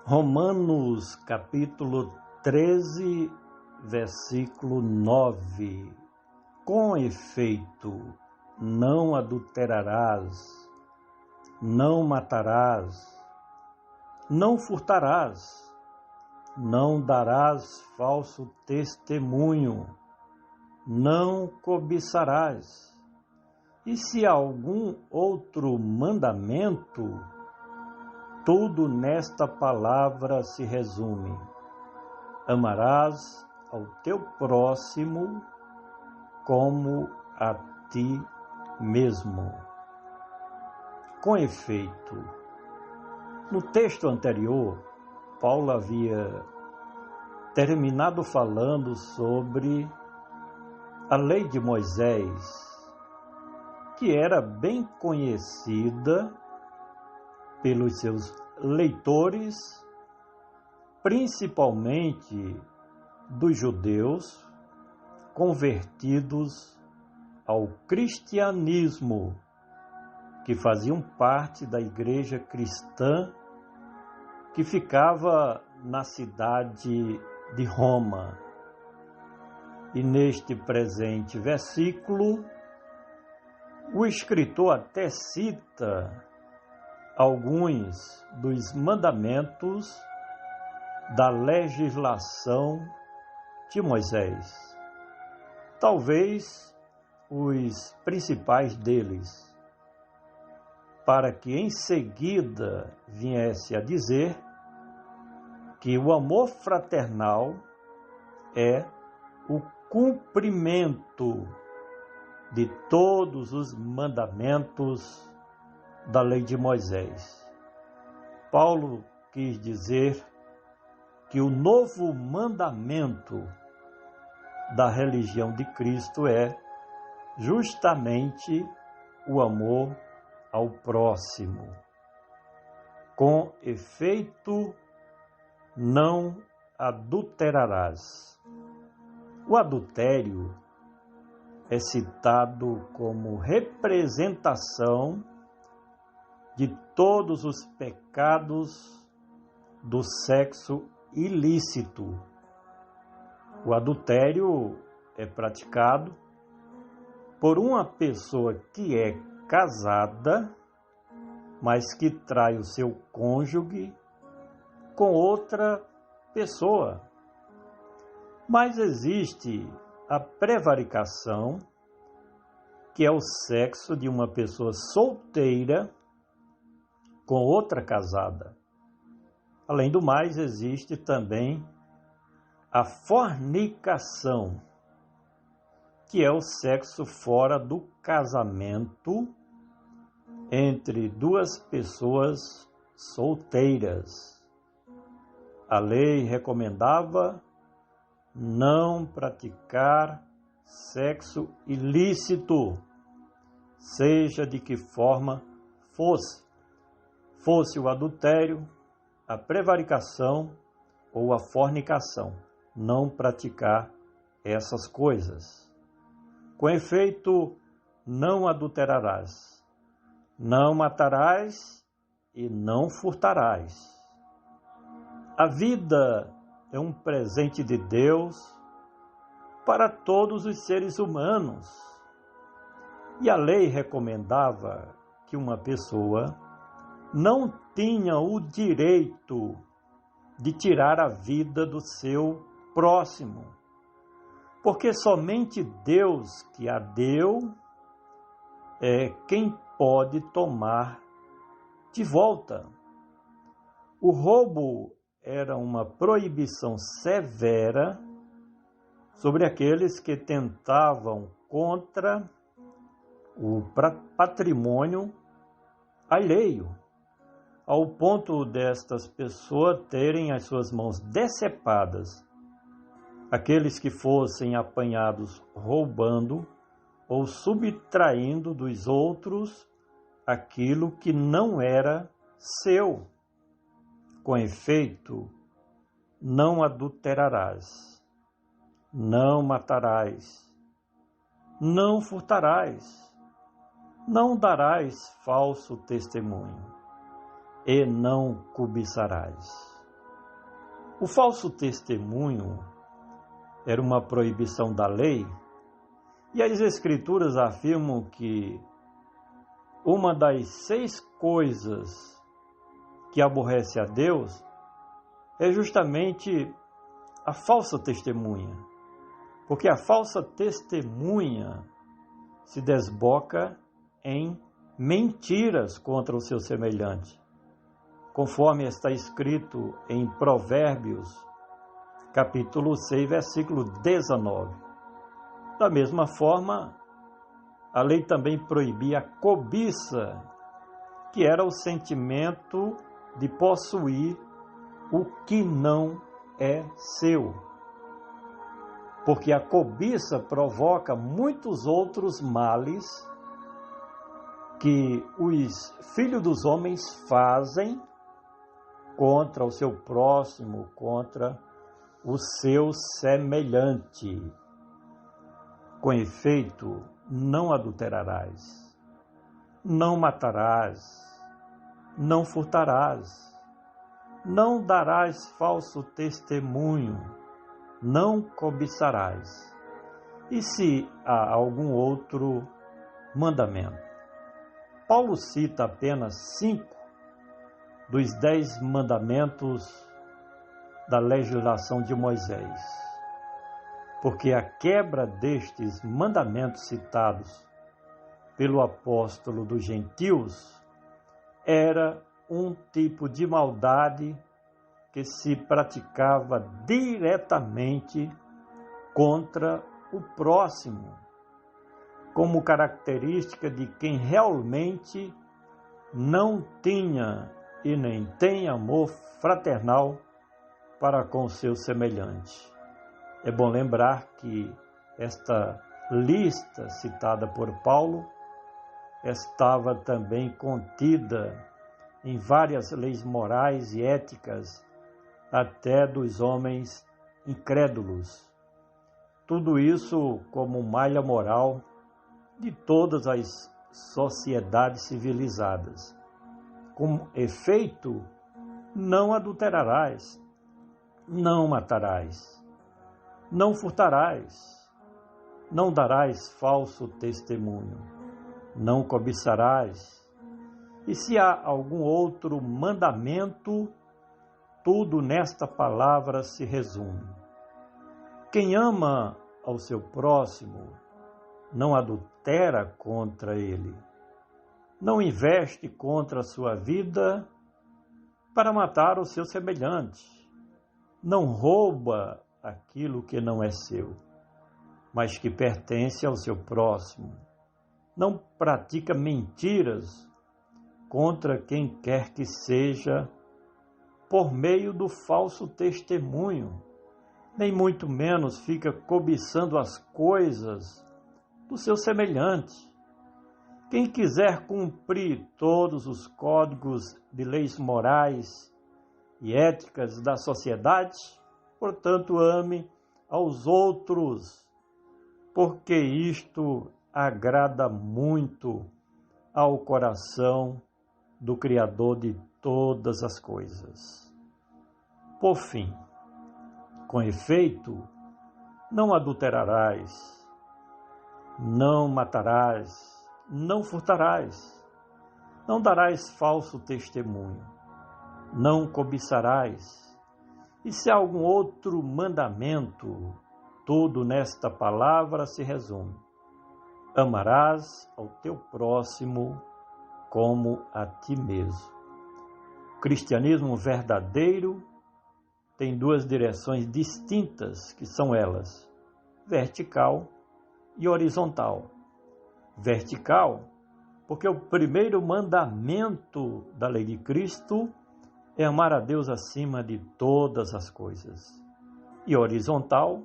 Romanos capítulo 13, versículo 9. Com efeito, não adulterarás, não matarás, não furtarás, não darás falso testemunho, não cobiçarás. E se algum outro mandamento, tudo nesta palavra se resume: amarás ao teu próximo como a ti mesmo. Com efeito, no texto anterior, Paulo havia terminado falando sobre a lei de Moisés, que era bem conhecida pelos seus leitores, principalmente dos judeus convertidos ao cristianismo, que faziam parte da igreja cristã que ficava na cidade de Roma. E neste presente versículo, o escritor até cita alguns dos mandamentos da legislação de Moisés. Talvez os principais deles, para que em seguida viesse a dizer que o amor fraternal é o cumprimento de todos os mandamentos da lei de Moisés. Paulo quis dizer que o novo mandamento da religião de Cristo é justamente o amor ao próximo. Com efeito, não adulterarás. O adultério é citado como representação de todos os pecados do sexo ilícito. O adultério é praticado por uma pessoa que é casada, mas que trai o seu cônjuge com outra pessoa. Mas existe a prevaricação, que é o sexo de uma pessoa solteira com outra casada. Além do mais, existe também a fornicação, que é o sexo fora do casamento entre duas pessoas solteiras. A lei recomendava não praticar sexo ilícito, seja de que forma fosse o adultério, a prevaricação ou a fornicação, não praticar essas coisas. Com efeito, não adulterarás, não matarás e não furtarás. A vida é um presente de Deus para todos os seres humanos. E a lei recomendava que uma pessoa não tinha o direito de tirar a vida do seu próximo, porque somente Deus que a deu é quem pode tomar de volta. O roubo era uma proibição severa sobre aqueles que tentavam contra o patrimônio alheio, ao ponto destas pessoas terem as suas mãos decepadas. Aqueles que fossem apanhados roubando ou subtraindo dos outros aquilo que não era seu. Com efeito, não adulterarás, não matarás, não furtarás, não darás falso testemunho, e não cobiçarás. O falso testemunho era uma proibição da lei, e as Escrituras afirmam que uma das 6 coisas que aborrece a Deus é justamente a falsa testemunha, porque a falsa testemunha se desboca em mentiras contra o seu semelhante, conforme está escrito em Provérbios, capítulo 6, versículo 19. Da mesma forma, a lei também proibia a cobiça, que era o sentimento de possuir o que não é seu. Porque a cobiça provoca muitos outros males que os filhos dos homens fazem contra o seu próximo, contra o seu semelhante. Com efeito, não adulterarás, não matarás, não furtarás, não darás falso testemunho, não cobiçarás. E se há algum outro mandamento? Paulo cita apenas 5 dos 10 mandamentos da legislação de Moisés, porque a quebra destes mandamentos citados pelo apóstolo dos gentios era um tipo de maldade que se praticava diretamente contra o próximo, como característica de quem realmente não tinha e nem tem amor fraternal para com o seu semelhante. É bom lembrar que esta lista citada por Paulo estava também contida em várias leis morais e éticas, até dos homens incrédulos. Tudo isso como malha moral de todas as sociedades civilizadas. Com efeito, não adulterarás, não matarás, não furtarás, não darás falso testemunho, não cobiçarás. E se há algum outro mandamento, tudo nesta palavra se resume. Quem ama ao seu próximo não adultera contra ele, não investe contra a sua vida para matar o seu semelhante, não rouba aquilo que não é seu, mas que pertence ao seu próximo, não pratica mentiras contra quem quer que seja por meio do falso testemunho, nem muito menos fica cobiçando as coisas do seu semelhante. Quem quiser cumprir todos os códigos de leis morais e éticas da sociedade, portanto, ame aos outros, porque isto agrada muito ao coração do Criador de todas as coisas. Por fim, com efeito, não adulterarás, não matarás, não furtarás, não darás falso testemunho, não cobiçarás. E se há algum outro mandamento, tudo nesta palavra se resume: amarás ao teu próximo como a ti mesmo. O cristianismo verdadeiro tem 2 direções distintas, que são elas: vertical e horizontal. Vertical, porque o primeiro mandamento da lei de Cristo é amar a Deus acima de todas as coisas. E horizontal,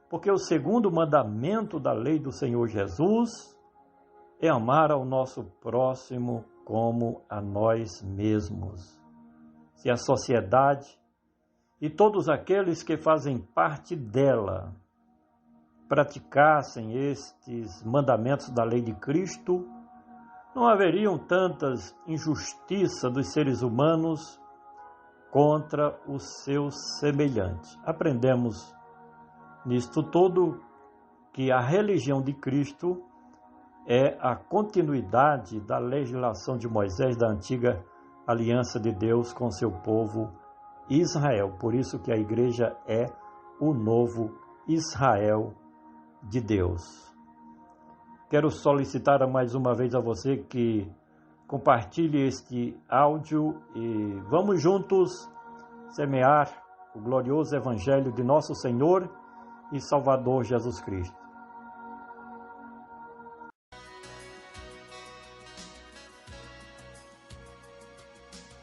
porque o segundo mandamento da lei do Senhor Jesus é amar ao nosso próximo como a nós mesmos. Se a sociedade e todos aqueles que fazem parte dela praticassem estes mandamentos da lei de Cristo, não haveriam tantas injustiças dos seres humanos contra o seu semelhante. Aprendemos nisto tudo que a religião de Cristo é a continuidade da legislação de Moisés, da antiga aliança de Deus com seu povo Israel. Por isso que a igreja é o novo Israel de Deus. Quero solicitar mais uma vez a você que compartilhe este áudio e vamos juntos semear o glorioso Evangelho de nosso Senhor e Salvador Jesus Cristo.